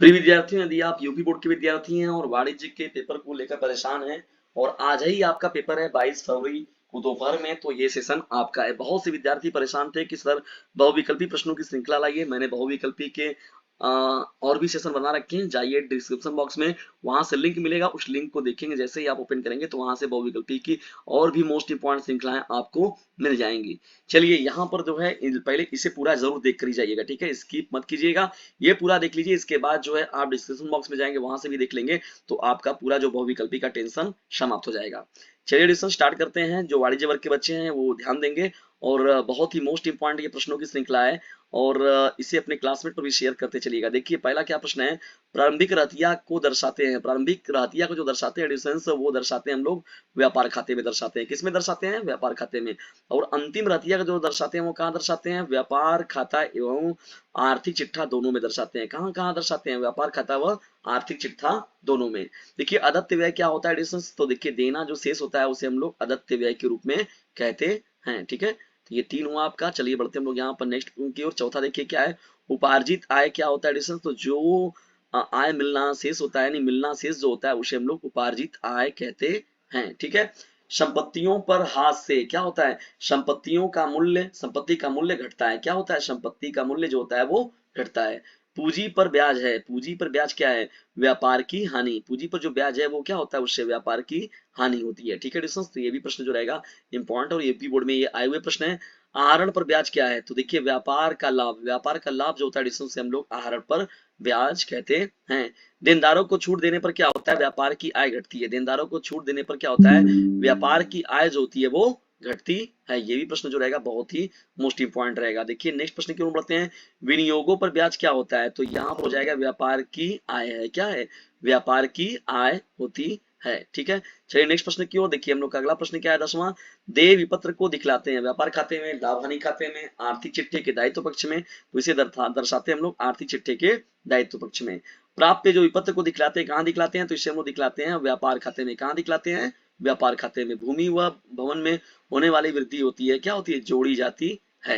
प्रिय विद्यार्थियों, यदि आप यूपी बोर्ड के विद्यार्थी हैं और वाणिज्य के पेपर को लेकर परेशान हैं और आज ही आपका पेपर है 22 फरवरी को दोपहर में, तो ये सेशन आपका है। बहुत से विद्यार्थी परेशान थे कि सर बहुविकल्पी प्रश्नों की श्रृंखला लाइए। मैंने बहुविकल्पी के और भी सेशन बना रखे हैं, जाइए डिस्क्रिप्शन बॉक्स में, वहां से लिंक मिलेगा। उस लिंक को देखेंगे, जैसे ही आप ओपन करेंगे तो वहां से बहुविकल्पी की और भी मोस्ट इंपॉर्टेंट श्रृंखलाएं आपको मिल जाएंगी। चलिए यहाँ पर जो है पहले इसे पूरा जरूर देख कर जाइएगा, ठीक है, स्किप मत कीजिएगा। ये पूरा देख लीजिए, इसके बाद जो है आप डिस्क्रिप्शन बॉक्स में जाएंगे, वहां से भी देख लेंगे, तो आपका पूरा जो बहुविकल्पी का टेंशन समाप्त हो जाएगा। चलिए डिस्कशन स्टार्ट करते हैं। जो वाणिज्य वर्ग के बच्चे हैं वो ध्यान देंगे, और बहुत ही मोस्ट इंपॉर्टेंट ये प्रश्नों की श्रृंखला है, और इसे अपने क्लासमेट पर भी शेयर करते चलिएगा। देखिए पहला क्या प्रश्न है, प्रारंभिक रहतिया को दर्शाते हैं। प्रारंभिक रहतिया को जो दर्शाते हैं एडिशंस, वो दर्शाते हैं हम लोग व्यापार खाते में दर्शाते हैं। किसमें दर्शाते हैं? व्यापार खाते में। और अंतिम रहतिया का जो दर्शाते हैं वो कहाँ दर्शाते हैं? व्यापार खाता एवं आर्थिक चिट्ठा दोनों में दर्शाते हैं। कहाँ कहाँ दर्शाते हैं? व्यापार खाता व आर्थिक चिट्ठा दोनों में। देखिए अदत्य व्यय क्या होता है एडिशंस, तो देखिए देना जो शेष होता है उसे हम लोग अदत्य व्यय के रूप में कहते हैं, ठीक है। तो ये तीन हुआ आपका। चलिए बढ़ते हम लोग यहाँ पर नेक्स्ट की ओर। चौथा देखिए क्या है, उपार्जित आय क्या होता है एडिशन, तो जो आय मिलना शेष होता है, यानी मिलना शेष जो होता है उसे हम लोग उपार्जित आय कहते हैं, ठीक है। संपत्तियों पर हाथ से क्या होता है, संपत्तियों का मूल्य, संपत्ति का मूल्य घटता है। क्या होता है? संपत्ति का मूल्य जो होता है वो घटता है। पूंजी पर ब्याज है, पूंजी पर ब्याज क्या है? व्यापार की हानि। पूंजी पर जो ब्याज है वो क्या होता है? उससे व्यापार की हानि होती है, ठीक है डिस्टेंस। तो ये भी प्रश्न जो रहेगा इंपॉर्टेंट, और यूपी बोर्ड में ये आए हुए प्रश्न है। आहरण पर ब्याज क्या है, तो देखिए व्यापार का लाभ। व्यापार का लाभ जो होता है डिस्टेंस से हम लोग आहरण पर ब्याज कहते हैं। देनदारों को छूट देने पर क्या होता है? व्यापार की आय घटती है। देनदारों को छूट देने पर क्या होता है? व्यापार की आय जो होती है वो घटती है। ये भी प्रश्न जो रहेगा बहुत ही मोस्ट इंपॉर्टेंट रहेगा। देखिए नेक्स्ट प्रश्न की ओर बढ़ते हैं। विनियोगों पर ब्याज क्या होता है, तो यहाँ पर हो जाएगा व्यापार की आय है। क्या है? व्यापार की आय होती है, ठीक है। चलिए नेक्स्ट प्रश्न की ओर देखिए, हम लोग का अगला प्रश्न क्या है, 10वां। देय विपत्र को दिखलाते हैं। व्यापार खाते में, लाभ हानि खाते में, आर्थिक चिट्ठे के दायित्व पक्ष में, तो इसे दर्शाते हैं हम लोग आर्थिक चिट्ठे के दायित्व पक्ष में। प्राप्य जो विपत्र को दिखलाते हैं, कहाँ दिखलाते हैं, तो इसे हम लोग दिखलाते हैं व्यापार खाते में। कहाँ दिखलाते हैं? व्यापार खाते में। भूमि व भवन में होने वाली वृद्धि होती है, क्या होती है? जोड़ी जाती है।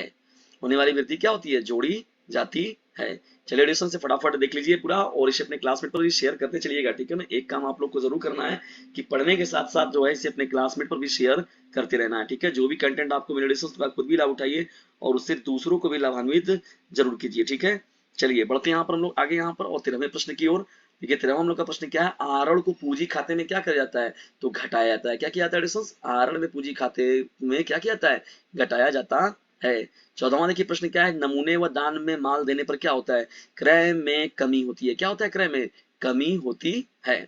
होने वाली वृद्धि क्या होती है? जोड़ी जाती है। चलिए एडिशन से फटाफट देख लीजिए पूरा, और इसे अपने क्लासमेट पर भी शेयर करते चलिएगा, ठीक है ना। एक काम आप लोग को जरूर करना है कि पढ़ने के साथ साथ जो है इसे अपने क्लासमेट पर भी शेयर करते रहना है, ठीक है। जो भी कंटेंट आपको मिले एडिशन का खुद भी लाभ उठाइए और उससे दूसरों को भी लाभान्वित जरूर कीजिए, ठीक है। चलिए बढ़ते हैं यहाँ पर हम लोग आगे, यहाँ पर और 13वें प्रश्न की ओर। देखिए 13वां हम लोग का प्रश्न क्या है, आहरण को पूंजी खाते में क्या किया जाता है, तो घटाया जाता है। क्या किया जाता है एडिशंस? आहरण में पूंजी खाते में क्या किया जाता है? घटाया जाता है। 14वां देखिए प्रश्न क्या है, नमूने व दान में माल देने पर क्या होता है? क्रय में कमी होती है। क्या होता है? क्रय में कमी होती है।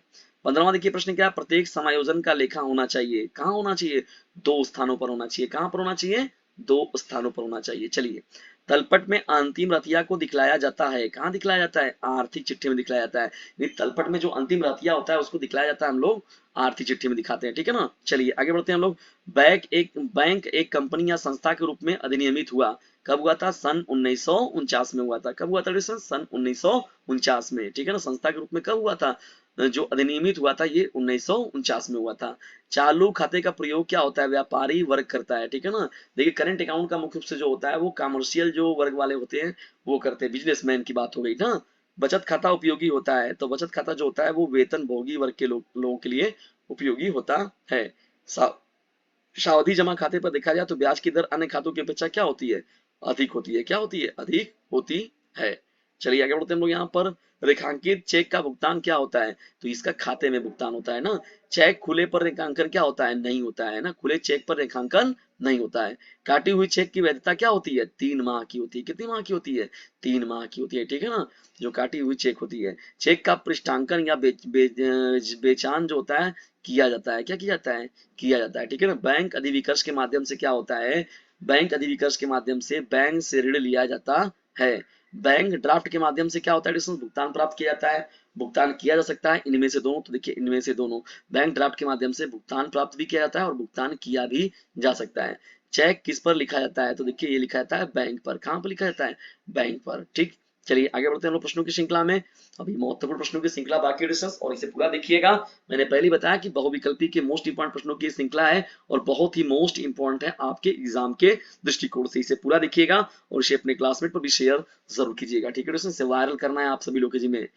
15वां देखिए प्रश्न क्या है, प्रत्येक समायोजन का लेखा होना चाहिए। कहाँ होना चाहिए? दो स्थानों पर होना चाहिए। कहाँ पर होना चाहिए? दो स्थानों पर होना चाहिए। चलिए तलपट में अंतिम रतिया को दिखलाया जाता है। कहाँ दिखलाया जाता है? आर्थिक चिट्ठी में दिखलाया जाता है। तलपट में जो अंतिम रतिया होता है उसको दिखलाया जाता है हम लोग आर्थिक चिट्ठी में दिखाते हैं, ठीक है ना। चलिए आगे बढ़ते हैं हम लोग। बैंक एक कंपनी या संस्था के रूप में अधिनियमित हुआ। कब हुआ था? सन 1949 में हुआ था। कब हुआ था? सन 1949 में, ठीक है ना। संस्था के रूप में कब हुआ था? जो अधिनियमित हुआ था ये 1949 में हुआ था। चालू खाते का प्रयोग क्या होता है? व्यापारी वर्ग करता है, ठीक है ना। देखिए करंट अकाउंट का मुख्य रूप से जो होता है वो कमर्शियल जो वर्ग वाले होते हैं वो करते हैं। बिजनेसमैन की बात हो गई ना। बचत खाता उपयोगी होता है, तो बचत खाता जो होता है वो वेतन भोगी वर्ग के लोगों के लिए उपयोगी होता है। सावधि जमा खाते पर देखा जाए तो ब्याज की दर अन्य खातों की अपेक्षा क्या होती है? अधिक होती है। क्या होती है? अधिक होती है। चलिए आगे बढ़ते हैं हम लोग यहाँ पर। रेखांकित चेक का भुगतान क्या होता है? तो इसका खाते में भुगतान होता है ना। चेक खुले पर रेखांकन क्या होता है? नहीं होता है ना। खुले चेक पर रेखांकन नहीं होता है। काटी हुई चेक की वैधता क्या होती है? 3 माह की होती है। कितनी माह की होती है? 3 माह की होती है, ठीक है ना। जो काटी हुई चेक होती है। चेक का पृष्ठांकन या बेचान जो होता है किया जाता है। क्या किया जाता है? किया जाता है, ठीक है ना। बैंक अधिविकर्ष के माध्यम से क्या होता है? बैंक अधिविकर्ष के माध्यम से बैंक से ऋण लिया जाता है। बैंक ड्राफ्ट के माध्यम से क्या होता है? भुगतान प्राप्त किया जाता है। भुगतान किया जा सकता है इनमें से दोनों, तो देखिए इनमें से दोनों। बैंक ड्राफ्ट के माध्यम से भुगतान प्राप्त भी किया जाता है और भुगतान किया भी जा सकता है। चेक किस पर लिखा जाता है? तो देखिए ये लिखा जाता है बैंक पर। कहाँ पर लिखा जाता है? बैंक पर, ठीक। चलिए आगे बढ़ते हैं हम लोग प्रश्नों की श्रृंखला में। अभी महत्वपूर्ण प्रश्नों की श्रृंखला बाकी डिस्कस, और इसे पूरा देखिएगा। मैंने पहले बताया कि बहुविकल्पी के मोस्ट इंपॉर्टेंट प्रश्नों की श्रृंखला है और बहुत ही मोस्ट इंपॉर्टेंट है आपके एग्जाम के दृष्टिकोण से। इसे पूरा देखिएगा और इसे अपने क्लासमेट पर भी शेयर जरूर कीजिएगा, ठीक है। इसे वायरल करना है आप सभी लोग के जिम्मे।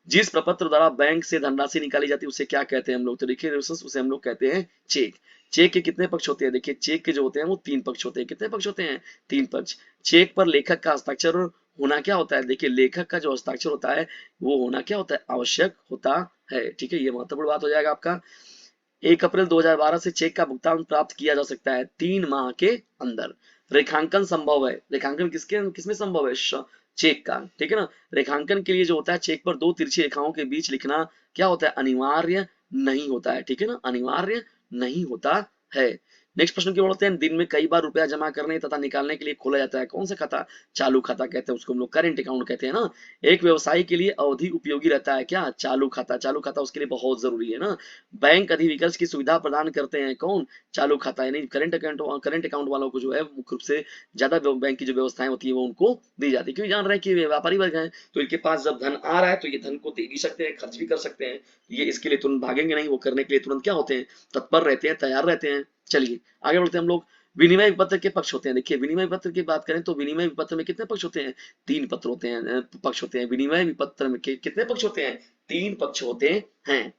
जिस प्रपत्र द्वारा बैंक से धनराशि निकाली जाती है उसे क्या कहते हैं हम लोग, तो देखिए उसे हम लोग कहते हैं चेक। चेक के कितने पक्ष होते हैं, देखिए चेक के जो होते हैं वो 3 पक्ष होते हैं। कितने पक्ष होते हैं, 3 पक्ष। चेक पर लेखक का हस्ताक्षर होना क्या होता है, देखिए लेखक का जो हस्ताक्षर होता है वो होना क्या होता है, आवश्यक होता है। ठीक है, ये महत्वपूर्ण बात हो जाएगा आपका। 1 अप्रैल 2012 से चेक का भुगतान प्राप्त किया जा सकता है 3 माह के अंदर। रेखांकन संभव है, रेखांकन किसमें संभव है, चेक का। ठीक है ना, रेखांकन के लिए जो होता है चेक पर 2 तिरछी रेखाओं के बीच लिखना क्या होता है, अनिवार्य नहीं होता है। ठीक है ना, अनिवार्य नहीं होता है। नेक्स्ट प्रश्न की ओर बढ़ते हैं। दिन में कई बार रुपया जमा करने तथा निकालने के लिए खोला जाता है कौन सा खाता, चालू खाता कहते हैं उसको हम लोग, करेंट अकाउंट कहते हैं ना। एक व्यवसायी के लिए अवधि उपयोगी रहता है क्या, चालू खाता। चालू खाता उसके लिए बहुत जरूरी है ना। बैंक अधिविकल्प की सुविधा प्रदान करते हैं कौन, चालू खाता, यानी करंट अकाउंट वालों को जो है मुख्य रूप से ज्यादा बैंक की जो व्यवस्थाएं होती है वो उनको दी जाती है, क्योंकि जान रहे हैं कि व्यापारी वर्ग हैं तो इनके पास जब धन आ रहा है तो ये धन को दे भी सकते हैं, खर्च भी कर सकते हैं। ये इसके लिए तुरंत भागेंगे नहीं, वो करने के लिए तुरंत क्या होते हैं, तत्पर रहते हैं, तैयार रहते हैं। चलिए आगे बढ़ते हैं हम लोग। विनिमय विपत्र के पक्ष होते हैं। देखिए विनिमय विपत्र की बात करें तो विनिमय विपत्र में कितने पक्ष होते हैं, 3 पत्र होते हैं, पक्ष होते हैं। विनिमय विपत्र में कितने पक्ष होते हैं, 3 पक्ष होते हैं।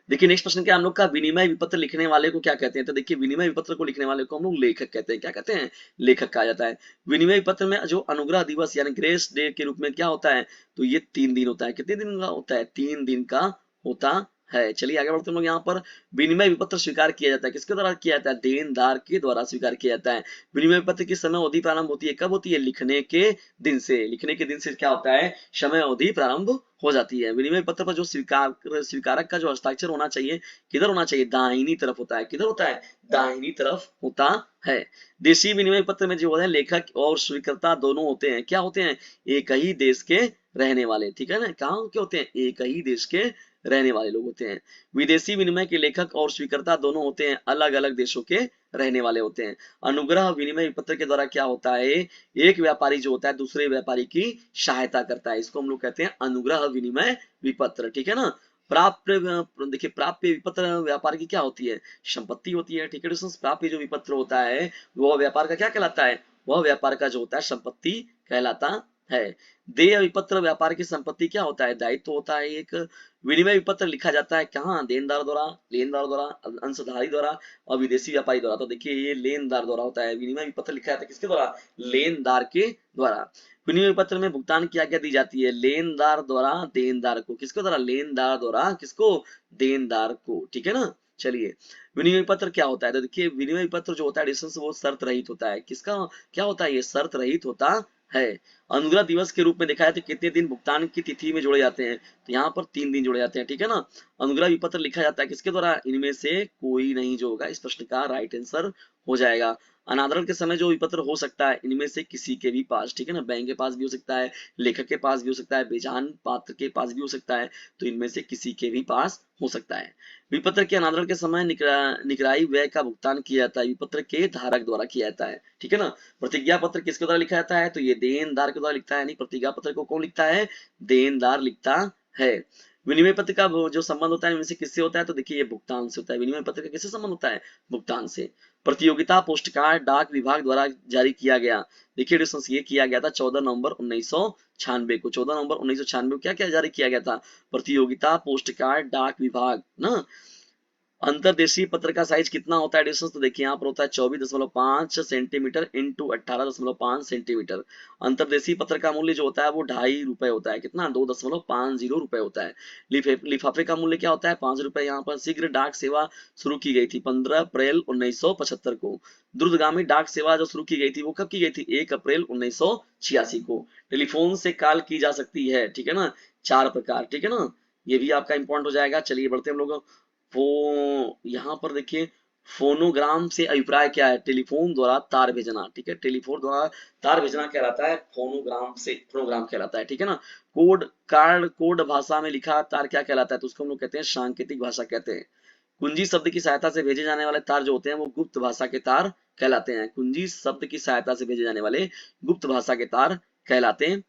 देखिए नेक्स्ट प्रश्न क्या हम लोग का, विनिमय विपत्र लिखने वाले को क्या कहते हैं, तो देखिए विनिमय विपत्र को लिखने वाले को हम लोग लेखक कहते हैं। क्या कहते हैं, लेखक कहा जाता है। विनिमय विपत्र में जो अनुग्रह दिवस यानी ग्रेस डे के रूप में क्या होता है, तो ये 3 दिन होता है। कितने दिन का होता है, 3 दिन का होता है। चलिए आगे बढ़ते हैं लोग। यहाँ पर विनिमय विपत्र स्वीकार किया जाता है, किसके द्वारा किया जाता है, देनदार के द्वारा स्वीकार किया जाता है। विनिमय विपत्र की समय अवधि प्रारंभ होती है, कब होती है, लिखने के दिन से। लिखने के दिन से क्या होता है, समय अवधि प्रारंभ हो जाती है। विनिमय पत्र पर जो स्वीकारक का जो हस्ताक्षर होना चाहिए, किधर होना चाहिए, दाहिनी तरफ होता है। किधर होता है, दाहिनी तरफ होता है। देशी विनिमय पत्र में जो है लेखक और स्वीकर्ता दोनों होते हैं, क्या होते हैं, एक ही देश के रहने वाले। ठीक है ना, कहाँ के होते हैं, एक ही देश के रहने वाले लोग होते हैं। विदेशी विनिमय के लेखक और स्वीकर्ता दोनों होते हैं, अलग अलग देशों के रहने वाले होते हैं। अनुग्रह विनिमय पत्र के द्वारा क्या होता है, एक व्यापारी जो होता है दूसरे व्यापारी की सहायता करता है, इसको हम लोग कहते हैं अनुग्रह विनिमय विपत्र। ठीक है ना। प्राप्त, देखिए प्राप्य विपत्र व्यापार की क्या होती है, संपत्ति होती है। ठीक है, प्राप्य जो विपत्र होता है वह व्यापार का क्या कहलाता है, वह व्यापार का जो होता है संपत्ति कहलाता है। देय विपत्र व्यापार की संपत्ति क्या होता है, दायित्व होता है एक। विनिमय विपत्र लिखा जाता है कहाँ, देनदार द्वारा, लेनदार द्वारा, अंशधारी द्वारा और विदेशी व्यापारी द्वारा। तो देखिए ये लेनदार द्वारा होता है। विनिमय विपत्र लिखा जाता है किसके द्वारा, लेनदार के द्वारा। विनिमय पत्र में भुगतान की आज्ञा दी जाती है लेनदार द्वारा देनदार को, किसके द्वारा, लेनदार द्वारा किसको, देनदार को। ठीक है ना। चलिए विनिमय पत्र क्या होता है, तो देखिए विनिमय पत्र जो होता है डिस्टेंस वो शर्त रहित होता है। किसका क्या होता है, ये शर्त रहित होता है। अनुग्रह दिवस के रूप में देखा है तो कितने दिन भुगतान की तिथि में जोड़े जाते हैं, तो यहाँ पर 3 दिन जोड़े जाते हैं। ठीक है ना। अनुग्रह विपत्र लिखा जाता है किसके द्वारा, इनमें से कोई नहीं जो होगा इस प्रश्न का राइट आंसर हो जाएगा। अनादरण के समय जो विपत्र हो सकता है इनमें से किसी के भी पास, ठीक है ना, बैंक के पास भी हो सकता है, लेखक के पास भी हो सकता है, बेजान पात्र के पास भी हो सकता है, तो इनमें से किसी के भी पास हो सकता है। विपत्र के अनादरण के समय निकराई व्यय का भुगतान किया जाता है, विपत्र के धारक द्वारा किया जाता है। ठीक है ना। प्रतिज्ञा पत्र किसके द्वारा लिखा जाता है, तो ये देनदार के द्वारा लिखता है, यानी प्रतिज्ञा पत्र को कौन लिखता है, देनदार लिखता है। विनिमय पत्र का जो संबंध होता है इनमें से किससे होता है, तो देखिए ये भुगतान से होता है। विनिमय पत्र का किससे संबंध होता है, भुगतान से। प्रतियोगिता पोस्ट कार्ड डाक विभाग द्वारा जारी किया गया, देखिए डिस्टेंस ये किया गया था 14 नवंबर 1996 को। 14 नवंबर 1996 को क्या क्या जारी किया गया था, प्रतियोगिता पोस्ट कार्ड डाक विभाग ना। अंतरदेशीय पत्र का साइज कितना होता है डिस्टेंस, तो देखिए यहाँ पर होता है 24.5 सेंटीमीटर इंटू 18.5 सेंटीमीटर। अंतरदेशीय पत्र का मूल्य जो होता है वो ₹2.5 होता है, कितना, 2.50 रुपए होता है। लिफाफे का मूल्य क्या होता है, ₹5। यहाँ पर शीघ्र डाक सेवा शुरू की गई थी 15 अप्रैल 1975 को। द्रुतगामी डाक सेवा जो शुरू की गई थी वो कब की गई थी, 1 अप्रैल 1986 को। टेलीफोन से कॉल की जा सकती है, ठीक है ना, 4 प्रकार। ठीक है ना, ये भी आपका इंपॉर्टेंट हो जाएगा। चलिए बढ़ते हम लोग। वो यहाँ पर देखिए फोनोग्राम से अभिप्राय क्या है, टेलीफोन द्वारा तार भेजना। ठीक है, टेलीफोन द्वारा तार भेजना कहलाता है फोनोग्राम से, फोनोग्राम कहलाता है। ठीक है ना। कोड भाषा में लिखा तार क्या कहलाता है, तो उसको हम लोग कहते हैं सांकेतिक भाषा कहते हैं। कुंजी शब्द की सहायता से भेजे जाने वाले तार जो होते हैं वो गुप्त भाषा के तार कहलाते हैं। कुंजी शब्द की सहायता से भेजे जाने वाले गुप्त भाषा के तार कहलाते हैं।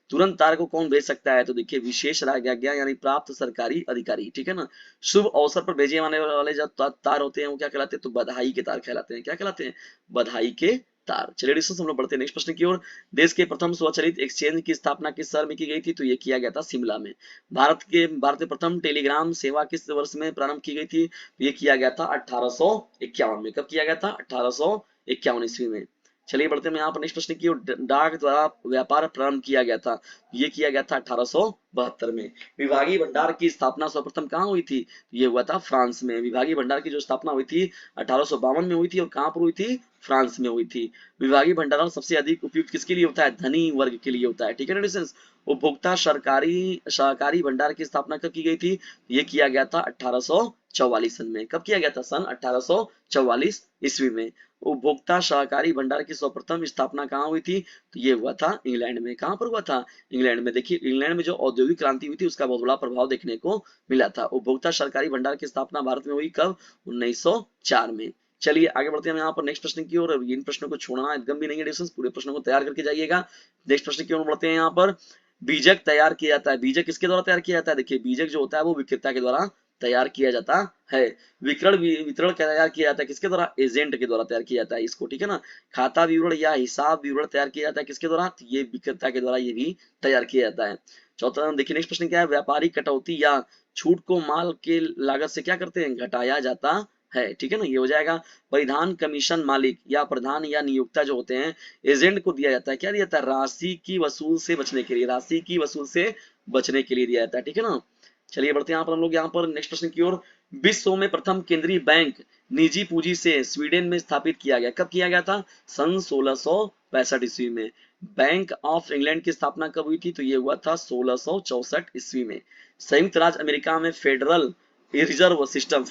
तुरंत तार को कौन भेज सकता है, तो देखिए विशेष राज्ञा यानी प्राप्त सरकारी अधिकारी। ठीक है ना। शुभ अवसर पर भेजे जाने वाले जो तार होते हैं वो क्या कहलाते हैं, तो बधाई के तार कहलाते हैं। क्या कहलाते हैं, बधाई के तार। चलिए डिस्कस हम लोग बढ़ते हैं नेक्स्ट प्रश्न की ओर। देश के प्रथम स्वचालित एक्सचेंज की स्थापना किस शहर में की गई थी? तो ये किया गया था शिमला में। भारत में प्रथम टेलीग्राम सेवा किस वर्ष में प्रारंभ की गई थी? तो ये किया गया था 1851 में। कब किया गया था? 1851 ईस्वी में। चलिए बढ़ते हैं यहाँ पर नेक्स्ट प्रश्न की ओर। डाक द्वारा व्यापार प्रारंभ किया गया था, ये किया गया था 1872 में। विभागीय भंडार की स्थापना सर्वप्रथम कहाँ हुई थी? ये हुआ था फ्रांस में। विभागीय भंडार की जो स्थापना हुई थी 1852 में हुई थी, और कहाँ पर हुई थी? फ्रांस में हुई थी। विभागीय भंडारण सबसे अधिक उपयुक्त किसके लिए होता है? धनी वर्ग के लिए होता है, ठीक है ना डिस्टेंस। उपभोक्ता सहकारी भंडार की स्थापना कब की गई थी? ये किया गया था 1844 में। कब किया गया था? सन 1844 ईस्वी में। उपभोक्ता सहकारी भंडार की सर्वप्रथम स्थापना कहाँ हुई थी? तो ये हुआ था इंग्लैंड में। कहाँ पर हुआ था? इंग्लैंड में। देखिए इंग्लैंड में जो औद्योगिक क्रांति हुई थी उसका बहुत बड़ा प्रभाव देखने को मिला था। उपभोक्ता सरकारी भंडार की स्थापना भारत में हुई कब? 1904 में। चलिए आगे बढ़ते हैं हम यहाँ पर नेक्स्ट प्रश्न की ओर। इन प्रश्नों को छोड़ना एकदम भी नहीं है डिस्टेंस, पूरे प्रश्नों को तैयार करके जाइएगा। नेक्स्ट प्रश्न की ओर बढ़ते हैं यहाँ पर। बीजक तैयार किया जाता है, बीजक किसके द्वारा तैयार किया जाता है? देखिए बीजक जो होता है वो विक्रेता के द्वारा तैयार किया जाता है। वितरण तैयार किया जाता है किसके द्वारा? एजेंट के द्वारा तैयार किया जाता है इसको, ठीक है ना। खाता विवरण या हिसाब विवरण तैयार किया जाता है किसके द्वारा? तो ये विक्रेता के द्वारा ये भी तैयार किया जाता है। चौथा देखिए नेक्स्ट प्रश्न क्या है। व्यापारी कटौती या छूट को माल के लागत से क्या करते हैं? घटाया जाता है, ठीक है ना। ये हो जाएगा। परिधान कमीशन मालिक या प्रधान या नियोक्ता जो होते हैं, एजेंट को दिया जाता है। क्या दिया जाता है? राशि की वसूल से बचने के लिए, राशि की वसूल से बचने के लिए दिया जाता है, ठीक है ना। चलिए बढ़ते हैं यहाँ पर हम लोग यहाँ पर नेक्स्ट प्रश्न की ओर। विश्व में प्रथम केंद्रीय बैंक निजी पूंजी से स्वीडन में स्थापित किया गया। कब किया गया था? सन 1665 ईस्वी में। बैंक ऑफ इंग्लैंड की स्थापना कब हुई थी? तो ये हुआ था 1664 ईस्वी में। संयुक्त राज्य अमेरिका में फेडरल रिजर्व सिस्टम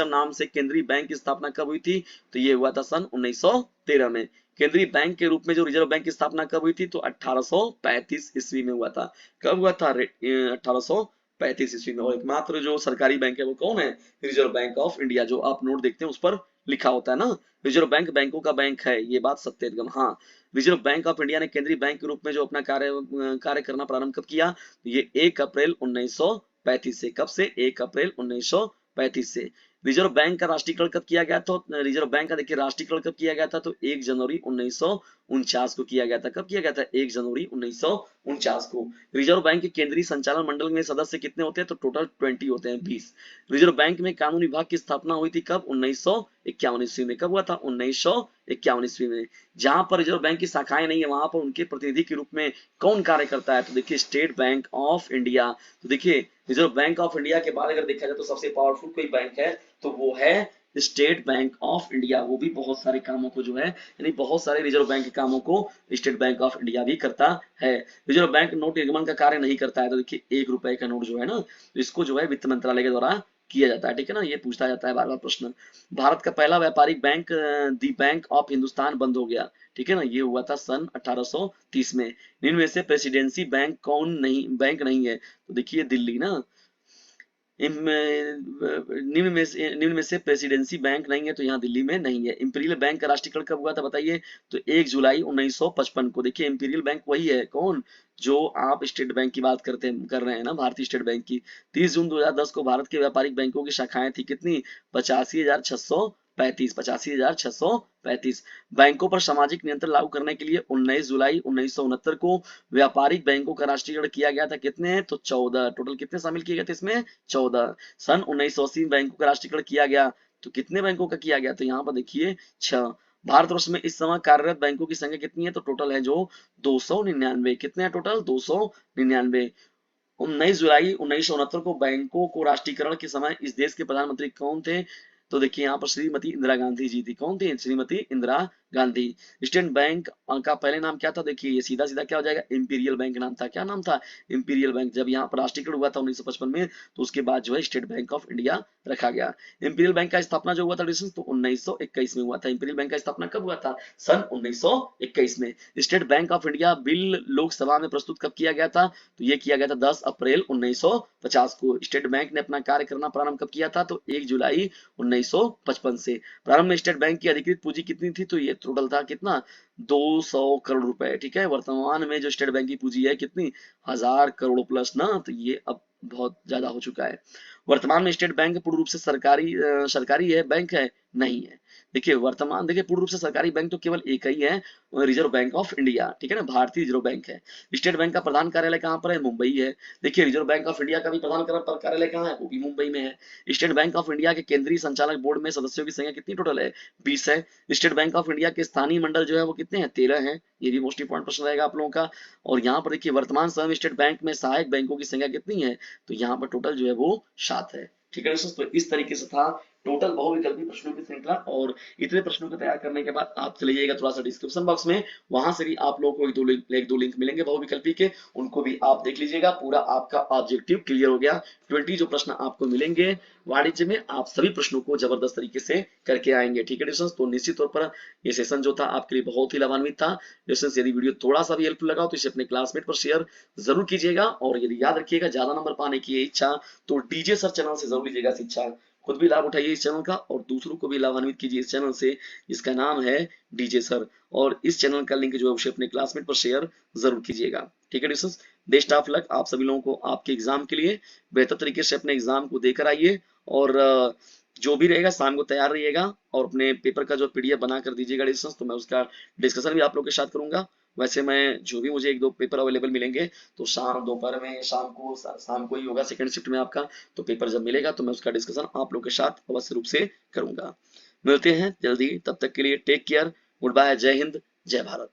नाम से केंद्रीय बैंक की स्थापना कब हुई थी? तो ये हुआ था सन 1913 में। केंद्रीय बैंक के रूप में जो रिजर्व बैंक की स्थापना कब हुई थी? तो 1835 ईस्वी में हुआ था। कब हुआ था? 1835 ईस्वी में। और एकमात्र जो सरकारी बैंक है वो कौन है? Reserve bank of India. जो आप नोट देखते हैं उस पर लिखा होता है ना, रिजर्व बैंक बैंकों का बैंक है, ये बात सत्य एकदम। हाँ, रिजर्व बैंक ऑफ इंडिया ने केंद्रीय बैंक के रूप में जो अपना कार्य करना प्रारंभ कब किया? ये 1 अप्रैल 1935 से। कब से? 1 अप्रैल 1935 से। रिजर्व बैंक का राष्ट्रीयकरण कब किया गया? तो रिजर्व बैंक का देखिए राष्ट्रीयकरण कब किया गया था? तो 1 जनवरी 1949 को किया गया था। कब किया गया था? 1 जनवरी 1949 को। रिजर्व बैंक के केंद्रीय संचालन मंडल में सदस्य कितने होते हैं? तो टोटल 20 होते हैं, 20। रिजर्व बैंक में कानून विभाग की स्थापना हुई थी कब? 1951 ईस्वी में। कब हुआ था? 1951 ईस्वी में। जहां पर रिजर्व बैंक की शाखाएं नहीं है वहां पर उनके प्रतिनिधि के रूप में कौन कार्य करता है? तो देखिए स्टेट बैंक ऑफ इंडिया। तो देखिए रिजर्व बैंक ऑफ इंडिया के बाद अगर देखा जाए तो सबसे पावरफुल कोई बैंक है तो वो है स्टेट बैंक ऑफ इंडिया। वो भी बहुत सारे कामों को जो है, यानी बहुत सारे रिजर्व बैंक के कामों को स्टेट बैंक ऑफ इंडिया भी करता है। रिजर्व बैंक नोट निर्गमन का कार्य नहीं करता है। तो देखिए 1 रुपए का नोट जो है ना, तो इसको जो है वित्त मंत्रालय के द्वारा किया जाता है, ठीक है ना। ये पूछा जाता है बार बार प्रश्न। भारत का पहला व्यापारिक bank the bank of Hindustan बंद हो गया, ठीक है ना। ये हुआ था सन 1830 में। निम्न में से प्रेसिडेंसी बैंक नहीं है? तो देखिए दिल्ली ना। निम्न में से प्रेसिडेंसी बैंक नहीं है तो यहाँ दिल्ली में नहीं है। इंपीरियल बैंक का राष्ट्रीयकरण कब हुआ था बताइए? तो 1 जुलाई 1955 को। देखिए इंपीरियल बैंक वही है, कौन? जो आप स्टेट बैंक की बात कर रहे हैं ना, भारतीय स्टेट बैंक की। 30 जून 2010 को भारत के व्यापारिक बैंकों की शाखाएं थी कितनी? 85,635। बैंकों पर सामाजिक नियंत्रण लागू करने के लिए 19 जुलाई 1969 को व्यापारिक बैंकों का राष्ट्रीयकरण किया गया था। कितने? तो 14। टोटल कितने शामिल किए गए थे इसमें? 14। सन 1980 में बैंकों का राष्ट्रीयकरण किया गया। तो कितने बैंकों का किया गया? तो यहाँ पर देखिए 6। भारतवर्ष में इस समय कार्यरत बैंकों की संख्या कितनी है? तो टोटल है जो 299। कितने हैं टोटल? 299। 19 जुलाई 1969 को बैंकों को राष्ट्रीयकरण के समय इस देश के प्रधानमंत्री कौन थे? तो देखिए यहाँ पर श्रीमती इंदिरा गांधी जी थी। कौन थी? श्रीमती इंदिरा गांधी। स्टेट बैंक का पहले नाम क्या था? देखिए ये सीधा सीधा क्या हो जाएगा? इंपीरियल बैंक नाम था। क्या नाम था? Imperial bank. जब यहाँ पर राष्ट्रीयकरण हुआ था 1955 में तो उसके बाद जो है स्टेट बैंक ऑफ इंडिया रखा गया। इंपीरियल बैंक का स्थापना जो हुआ था तो 1921 में हुआ था। इंपीरियल बैंक का स्थापना कब हुआ था? सन 1921 में। State bank of India bill Lok Sabha में प्रस्तुत कब किया गया था? तो ये किया गया था 10 अप्रैल 1950 को। स्टेट बैंक ने अपना कार्य करना प्रारंभ कब किया था? तो 1 जुलाई 1955 से। प्रारंभ में स्टेट बैंक की अधिकृत पूंजी कितनी थी? तो ये टोटल था कितना? 200 करोड़ रुपए, ठीक है। वर्तमान में जो स्टेट बैंक की पूंजी है कितनी? 1000 करोड़ प्लस ना, तो ये अब बहुत ज्यादा हो चुका है। वर्तमान में स्टेट बैंक पूर्ण रूप से सरकारी है बैंक है? नहीं है। देखिए वर्तमान, देखिए पूर्ण रूप से सरकारी बैंक तो केवल एक ही है, रिजर्व बैंक ऑफ इंडिया, ठीक है ना, भारतीय रिजर्व बैंक है। स्टेट बैंक का प्रधान कार्यालय कहाँ पर है? मुंबई है। देखिए रिजर्व बैंक ऑफ इंडिया का भी प्रधान कार्यालय कहाँ है? वो भी मुंबई में है। स्टेट बैंक ऑफ इंडिया के केंद्रीय संचालक बोर्ड में सदस्यों की संख्या कितनी टोटल है? 20 है। स्टेट बैंक ऑफ इंडिया के स्थानीय मंडल जो है वो कितने हैं? 13 है। ये भी मोस्ट इंपॉर्टेंट प्रश्न रहेगा आप लोगों का। और यहाँ पर देखिए वर्तमान समय में स्टेट बैंक में सहायक बैंकों की संख्या कितनी है? तो यहाँ पर टोटल जो है वो 7 है। ठीक है दोस्तों, तो इस तरीके से था टोटल बहुविकल्पी प्रश्नों की श्रृंखला। और इतने प्रश्नों को तैयार करने के बाद आप चले जाइएगा थोड़ा सा डिस्क्रिप्शन बॉक्स में, वहां से भी आप लोगों को एक दो लिंक मिलेंगे बहुविकल्पी के, उनको भी आप देख लीजिएगा। पूरा आपका ऑब्जेक्टिव क्लियर हो गया। 20 जो प्रश्न आपको मिलेंगे वाणिज्य में, आप सभी प्रश्नों को जबरदस्त तरीके से करके आएंगे। ठीक है डिस्टेंस, तो निश्चित तौर पर ये सेशन जो था आपके लिए बहुत ही लाभान्वित था। डिस्टेंस, यदि वीडियो थोड़ा सा भी हेल्पफुल लगा तो इसे अपने क्लासमेट पर शेयर जरूर कीजिएगा। और यदि याद रखिएगा ज्यादा नंबर पाने की इच्छा तो डीजे सर चैनल से जरूर लीजिएगा शिक्षा। खुद भी लाभ उठाइए इस चैनल का और दूसरों को भी लाभान्वित कीजिए इस चैनल से, जिसका नाम है डीजे सर। और इस चैनल का लिंक जो है उसे अपने क्लासमेट पर शेयर जरूर कीजिएगा। ठीक है डिस्टेंस, बेस्ट ऑफ लक आप सभी लोगों को आपके एग्जाम के लिए। बेहतर तरीके से अपने एग्जाम को देकर आइए और जो भी रहेगा शाम को तैयार रहिएगा और अपने पेपर का जो पीडीएफ बना कर दीजिएगा डिस्टेंस, तो मैं उसका डिस्कशन भी आप लोग के साथ करूंगा। वैसे मैं जो भी मुझे एक दो पेपर अवेलेबल मिलेंगे तो शाम दोपहर में शाम को ही होगा सेकंड शिफ्ट में आपका। तो पेपर जब मिलेगा तो मैं उसका डिस्कशन आप लोग के साथ अवश्य रूप से करूंगा। मिलते हैं जल्दी, तब तक के लिए टेक केयर, गुड बाय, जय हिंद, जय भारत।